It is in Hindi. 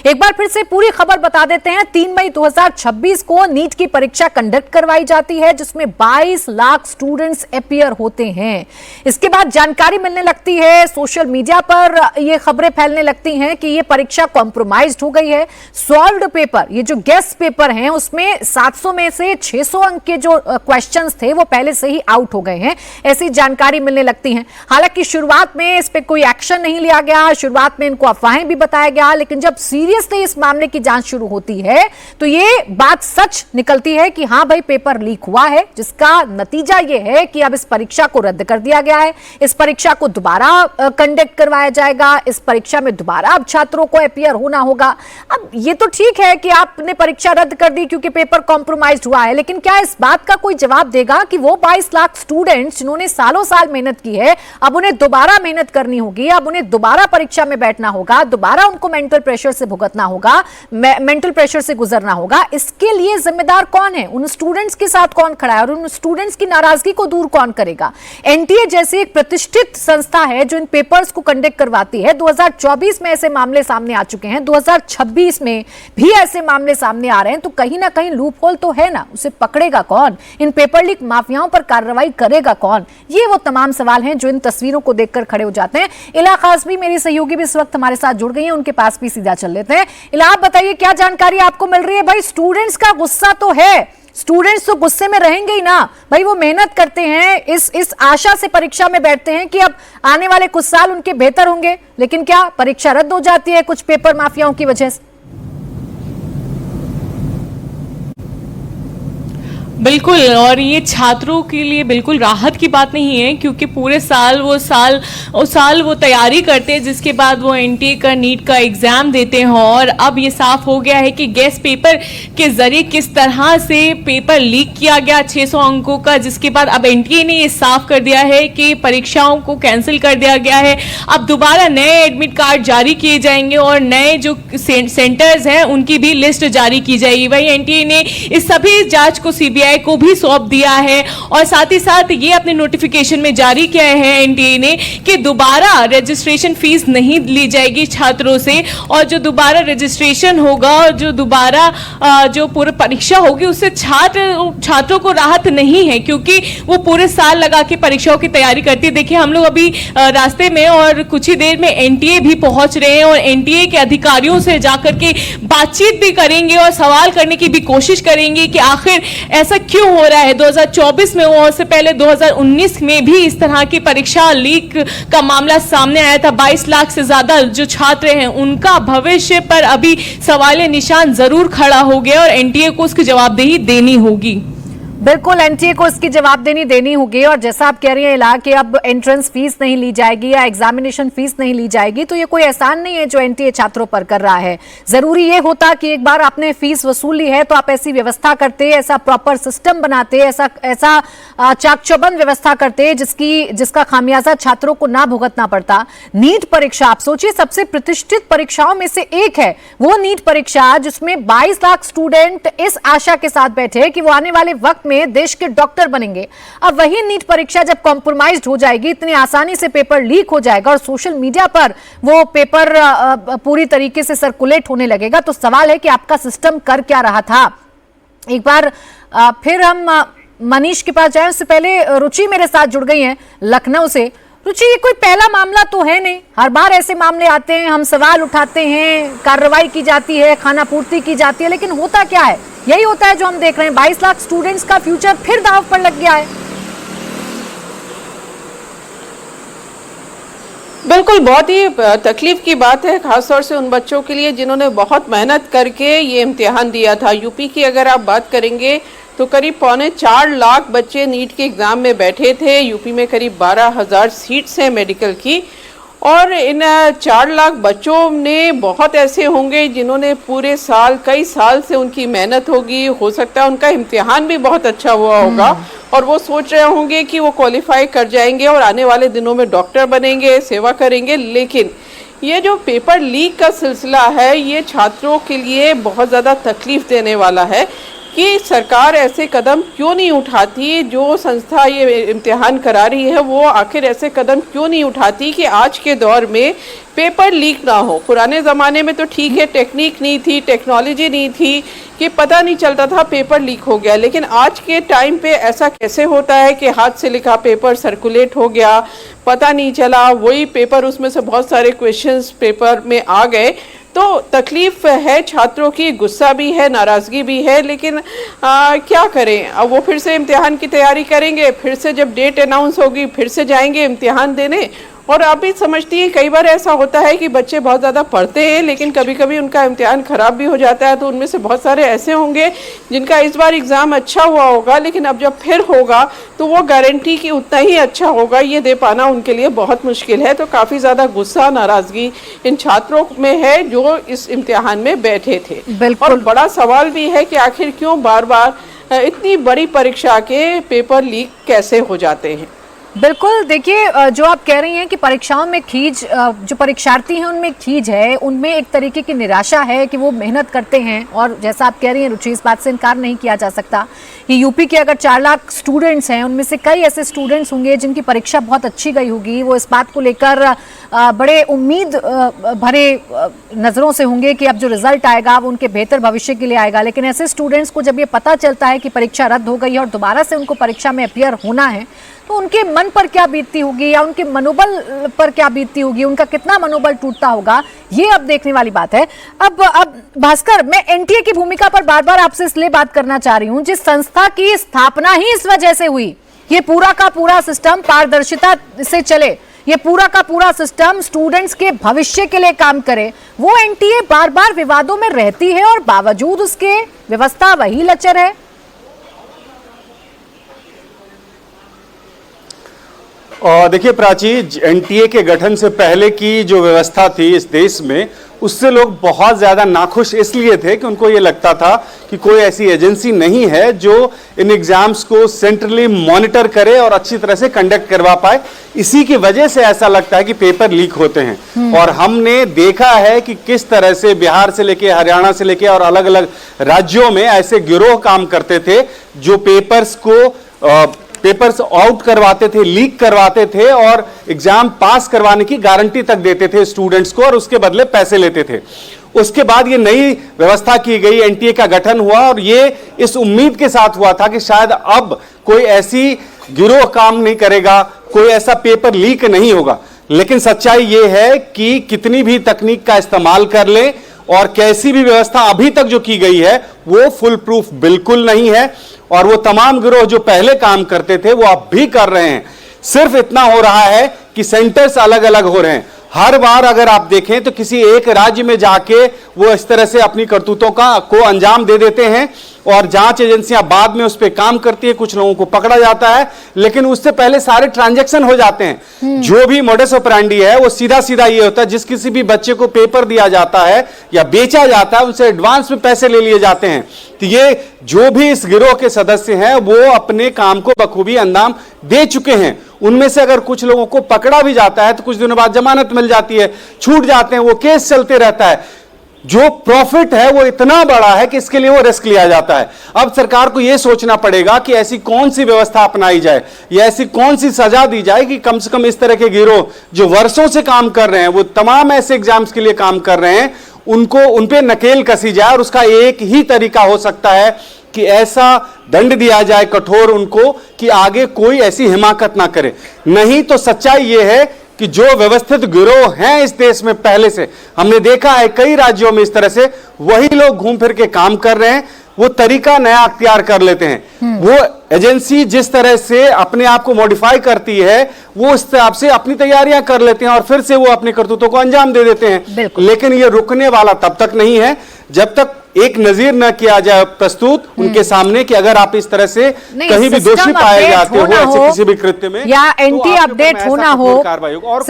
एक बार फिर से पूरी खबर बता देते हैं। 3 मई 2026 को नीट की परीक्षा कंडक्ट करवाई जाती है, जिसमें 22 लाख स्टूडेंट्स अपीयर होते हैं। इसके बाद जानकारी मिलने लगती है, सोशल मीडिया पर ये खबरें फैलने लगती हैं कि ये परीक्षा कॉम्प्रोमाइज्ड हो गई है। सॉल्व्ड पेपर, ये जो गेस्ट पेपर हैं, उसमें 700 में से 600 अंक के जो क्वेश्चंस थे वो पहले से ही आउट हो गए हैं, ऐसी जानकारी मिलने लगती है। हालांकि शुरुआत में इस पे कोई एक्शन नहीं लिया गया, शुरुआत में इनको अफवाहें भी बताया गया, लेकिन जब सीरियसली इस मामले की जांच शुरू होती है तो ये बात सच निकलती है कि हां भाई पेपर लीक हुआ है, जिसका नतीजा ये है कि अब इस परीक्षा को रद्द कर दिया गया है। इस परीक्षा को दोबारा कंडक्ट करवाया जाएगा। इस परीक्षा में दोबारा अब छात्रों को अपीयर होना होगा। अब ये तो ठीक है कि आपने परीक्षा रद्द कर दी क्योंकि पेपर कॉम्प्रोमाइज हुआ है, लेकिन क्या इस बात का कोई जवाब देगा कि वो 22 लाख स्टूडेंट्स जिन्होंने सालों साल मेहनत की है, अब उन्हें दोबारा मेहनत करनी होगी, अब उन्हें दोबारा परीक्षा में बैठना होगा, दोबारा उनको मेंटल प्रेशर से भुगतना होगा, मेंटल प्रेशर से गुजरना होगा। इसके लिए जिम्मेदार कौन है? उन स्टूडेंट्स के साथ कौन खड़ा है और उन स्टूडेंट्स की नाराजगी को दूर कौन करेगा? एनटीए जैसी एक प्रतिष्ठित संस्था है जो इन पेपर्स को कंडक्ट करवाती है। 2024 में ऐसे मामले सामने आ चुके हैं, 2026 में भी ऐसे मामले सामने आ रहे हैं, तो कहीं ना कहीं लूप होल तो है ना, उसे पकड़ेगा कौन? इन पेपर लीक माफियाओं पर कार्रवाई करेगा कौन? ये वो तमाम सवाल हैं जो इन तस्वीरों को देखकर खड़े हो जाते हैं। इला खास भी, मेरी सहयोगी भी इस वक्त हमारे साथ जुड़ गई हैं, उनके पास भी सीधा चल लेते हैं। इला, आप बताइए क्या जानकारी आपको मिल रही है? भाई स्टूडेंट्स का गुस्सा तो है, स्टूडेंट्स तो गुस्से में रहेंगे ही ना भाई, वो मेहनत करते हैं, इस आशा से परीक्षा में बैठते हैं कि अब आने वाले कुछ साल उनके बेहतर होंगे, लेकिन क्या परीक्षा रद्द हो जाती है कुछ पेपर माफियाओं की वजह से? बिल्कुल, और ये छात्रों के लिए बिल्कुल राहत की बात नहीं है, क्योंकि पूरे साल वो तैयारी करते हैं, जिसके बाद वो एनटीए का नीट का एग्जाम देते हैं। और अब ये साफ हो गया है कि गेस्ट पेपर के जरिए किस तरह से पेपर लीक किया गया 600 अंकों का, जिसके बाद अब एनटीए ने ये साफ कर दिया है कि परीक्षाओं को कैंसिल कर दिया गया है। अब दोबारा नए एडमिट कार्ड जारी किए जाएंगे और नए जो सेंटर्स हैं उनकी भी लिस्ट जारी की जाएगी। वही एनटीए ने इस सभी जांच को सीबीआई को भी सौंप दिया है और साथ ही साथ ये अपने नोटिफिकेशन में जारी किया है एनटीए ने कि दोबारा रजिस्ट्रेशन फीस नहीं ली जाएगी छात्रों से, और जो दोबारा रजिस्ट्रेशन होगा और जो दोबारा जो पूरी परीक्षा होगी उससे छात्रों को राहत नहीं है, क्योंकि वो पूरे साल लगा के परीक्षाओं की तैयारी करती है। देखिए, हम लोग अभी रास्ते में और कुछ ही देर में एनटीए भी पहुंच रहे हैं और एनटीए के अधिकारियों से जाकर के बातचीत भी करेंगे और सवाल करने की भी कोशिश करेंगे कि आखिर ऐसा क्यों हो रहा है। 2024 में और उससे पहले 2019 में भी इस तरह की परीक्षा लीक का मामला सामने आया था। 22 लाख से ज्यादा जो छात्र हैं उनका भविष्य पर अभी सवाल निशान जरूर खड़ा हो गया और एनटीए को उसकी जवाबदेही देनी होगी। बिल्कुल, एनटीए को इसकी जवाबदेही देनी होगी। और जैसा आप कह रही हैं इला कि अब एंट्रेंस फीस नहीं ली जाएगी या एग्जामिनेशन फीस नहीं ली जाएगी, तो ये कोई एहसान नहीं है जो एनटीए छात्रों पर कर रहा है। जरूरी ये होता कि एक बार आपने फीस वसूल ली है तो आप ऐसी व्यवस्था करते, ऐसा प्रॉपर सिस्टम बनाते, ऐसा चाक चौबंद व्यवस्था करते जिसका खामियाजा छात्रों को ना भुगतना पड़ता। नीट परीक्षा, आप सोचिए, सबसे प्रतिष्ठित परीक्षाओं में से एक है वो नीट परीक्षा, जिसमें 22 लाख स्टूडेंट इस आशा के साथ बैठे कि वो आने वाले वक्त में देश के डॉक्टर बनेंगे। अब वही नीट परीक्षा जब कॉम्प्रोमाइज्ड हो जाएगी, इतनी आसानी से पेपर लीक हो जाएगा और सोशल मीडिया पर वो पेपर पूरी तरीके से सर्कुलेट होने लगेगा, तो सवाल है कि आपका सिस्टम कर क्या रहा था। एक बार फिर हम मनीष के पास जाएं, उससे पहले रुचि मेरे साथ जुड़ गई हैं लखनऊ से। रुचि, ये कोई पहला मामला तो है नहीं, हर बार ऐसे मामले आते हैं, हम सवाल उठाते हैं, कार्रवाई की जाती है, खाना पूर्ति की जाती है, लेकिन होता क्या है? यही होता है जो हम देख रहे हैं, 22 लाख स्टूडेंट्स का फ्यूचर फिर दांव पर लग गया है। बिल्कुल, बहुत ही तकलीफ की बात है, खासतौर से उन बच्चों के लिए जिन्होंने बहुत मेहनत करके ये इम्तिहान दिया था। यूपी की अगर आप बात करेंगे तो करीब 4.25 लाख बच्चे नीट के एग्ज़ाम में बैठे थे। यूपी में करीब 12,000 सीट्स हैं मेडिकल की, और इन 4 लाख बच्चों ने बहुत ऐसे होंगे जिन्होंने पूरे साल, कई साल से उनकी मेहनत होगी, हो सकता है उनका इम्तिहान भी बहुत अच्छा हुआ होगा और वो सोच रहे होंगे कि वो क्वालिफाई कर जाएंगे और आने वाले दिनों में डॉक्टर बनेंगे, सेवा करेंगे। लेकिन ये जो पेपर लीक का सिलसिला है, ये छात्रों के लिए बहुत ज़्यादा तकलीफ देने वाला है। कि सरकार ऐसे कदम क्यों नहीं उठाती, जो संस्था ये इम्तिहान करा रही है वो आखिर ऐसे कदम क्यों नहीं उठाती कि आज के दौर में पेपर लीक ना हो। पुराने ज़माने में तो ठीक है, टेक्निक नहीं थी, टेक्नोलॉजी नहीं थी कि पता नहीं चलता था पेपर लीक हो गया, लेकिन आज के टाइम पे ऐसा कैसे होता है कि हाथ से लिखा पेपर सर्कुलेट हो गया, पता नहीं चला, वही पेपर उसमें से बहुत सारे क्वेश्चंस पेपर में आ गए। तो तकलीफ है छात्रों की, गुस्सा भी है, नाराज़गी भी है, लेकिन क्या करें। अब वो फिर से इम्तिहान की तैयारी करेंगे, फिर से जब डेट अनाउंस होगी फिर से जाएंगे इम्तिहान देने। और आप भी समझती हैं कई बार ऐसा होता है कि बच्चे बहुत ज़्यादा पढ़ते हैं लेकिन कभी कभी उनका इम्तिहान ख़राब भी हो जाता है। तो उनमें से बहुत सारे ऐसे होंगे जिनका इस बार एग्ज़ाम अच्छा हुआ होगा, लेकिन अब जब फिर होगा तो वो गारंटी कि उतना ही अच्छा होगा ये दे पाना उनके लिए बहुत मुश्किल है। तो काफ़ी ज़्यादा गुस्सा, नाराज़गी इन छात्रों में है जो इस इम्तिहान में बैठे थे। और बड़ा सवाल भी है कि आखिर क्यों बार बार इतनी बड़ी परीक्षा के पेपर लीक कैसे हो जाते हैं। बिल्कुल, देखिए जो आप कह रही हैं कि परीक्षाओं में खींच, जो परीक्षार्थी हैं उनमें खींच है, उनमें एक तरीके की निराशा है कि वो मेहनत करते हैं। और जैसा आप कह रही हैं रुचि, इस बात से इनकार नहीं किया जा सकता कि यूपी के अगर 4 लाख स्टूडेंट्स हैं उनमें से कई ऐसे स्टूडेंट्स होंगे जिनकी परीक्षा बहुत अच्छी गई होगी। वो इस बात को लेकर बड़े उम्मीद भरे नज़रों से होंगे कि अब जो रिजल्ट आएगा वो उनके बेहतर भविष्य के लिए आएगा। लेकिन ऐसे स्टूडेंट्स को जब ये पता चलता है कि परीक्षा रद्द हो गई है और दोबारा से उनको परीक्षा में अपियर होना है तो उनके मन पर क्या बीतती होगी या उनके मनोबल पर क्या बीतती होगी, उनका कितना मनोबल टूटता होगा, ये अब देखने वाली बात है। अब भास्कर, मैं एनटीए की भूमिका पर बार बार आपसे इसलिए बात करना चाह रही हूं, जिस संस्था की स्थापना ही इस वजह से हुई, ये पूरा का पूरा सिस्टम पारदर्शिता से चले, ये पूरा का पूरा सिस्टम स्टूडेंट्स के भविष्य के लिए काम करे, वो एनटीए बार बार विवादों में रहती है और बावजूद उसके व्यवस्था वही लचर है। और देखिए प्राची, एनटीए के गठन से पहले की जो व्यवस्था थी इस देश में, उससे लोग बहुत ज़्यादा नाखुश इसलिए थे कि उनको ये लगता था कि कोई ऐसी एजेंसी नहीं है जो इन एग्जाम्स को सेंट्रली मॉनिटर करे और अच्छी तरह से कंडक्ट करवा पाए। इसी की वजह से ऐसा लगता है कि पेपर लीक होते हैं। और हमने देखा है कि किस तरह से बिहार से लेके, हरियाणा से लेके और अलग अलग राज्यों में ऐसे गिरोह काम करते थे जो पेपर्स आउट करवाते थे, लीक करवाते थे और एग्जाम पास करवाने की गारंटी तक देते थे स्टूडेंट्स को और उसके बदले पैसे लेते थे। उसके बाद ये नई व्यवस्था की गई, एनटीए का गठन हुआ और ये इस उम्मीद के साथ हुआ था कि शायद अब कोई ऐसी गिरोह काम नहीं करेगा, कोई ऐसा पेपर लीक नहीं होगा। लेकिन सच्चाई ये है कि कितनी भी तकनीक का इस्तेमाल कर लें और कैसी भी व्यवस्था अभी तक जो की गई है वो फुल प्रूफ बिल्कुल नहीं है। और वो तमाम गिरोह जो पहले काम करते थे वो अब भी कर रहे हैं। सिर्फ इतना हो रहा है कि सेंटर्स अलग अलग हो रहे हैं। हर बार अगर आप देखें तो किसी एक राज्य में जाके वो इस तरह से अपनी करतूतों को अंजाम दे देते हैं और जांच एजेंसियां बाद में उस पर काम करती है, कुछ लोगों को पकड़ा जाता है, लेकिन उससे पहले सारे ट्रांजैक्शन हो जाते हैं। जो भी मोडस ऑपरेंडी है वो सीधा सीधा ये होता है, जिस किसी भी बच्चे को पेपर दिया जाता है या बेचा जाता है उनसे एडवांस में पैसे ले लिए जाते हैं। तो ये जो भी इस गिरोह के सदस्य हैं वो अपने काम को बखूबी अंजाम दे चुके हैं। उनमें से अगर कुछ लोगों को पकड़ा भी जाता है तो कुछ दिनों बाद जमानत मिल जाती है, छूट जाते हैं, वो केस चलते रहता है। जो प्रॉफिट है वो इतना बड़ा है कि इसके लिए वो रिस्क लिया जाता है। अब सरकार को यह सोचना पड़ेगा कि ऐसी कौन सी व्यवस्था अपनाई जाए या ऐसी कौन सी सजा दी जाए कि कम से कम इस तरह के गिरोह जो वर्षों से काम कर रहे हैं, वो तमाम ऐसे एग्जाम्स के लिए काम कर रहे हैं, उनको उन पे नकेल कसी जाए। और उसका एक ही तरीका हो सकता है कि ऐसा दंड दिया जाए कठोर उनको कि आगे कोई ऐसी हिमाकत ना करे। नहीं तो सच्चाई यह है कि जो व्यवस्थित गिरोह हैं इस देश में पहले से, हमने देखा है कई राज्यों में इस तरह से वही लोग घूम फिर के काम कर रहे हैं, वो तरीका नया अख्तियार कर लेते हैं। वो एजेंसी जिस तरह से अपने आप को मॉडिफाई करती है वो उस हिसाब से अपनी तैयारियां कर लेते हैं और फिर से वो अपने करतूतों को अंजाम दे देते हैं। लेकिन ये रुकने वाला तब तक नहीं है जब तक एक नजीर न किया जाए प्रस्तुत उनके सामने कि अगर आप इस तरह से कहीं भी दोषी पाए जाते हो ऐसे किसी भी कृत्य में या एंटी अपडेट होना हो, कार्रवाई होगी। और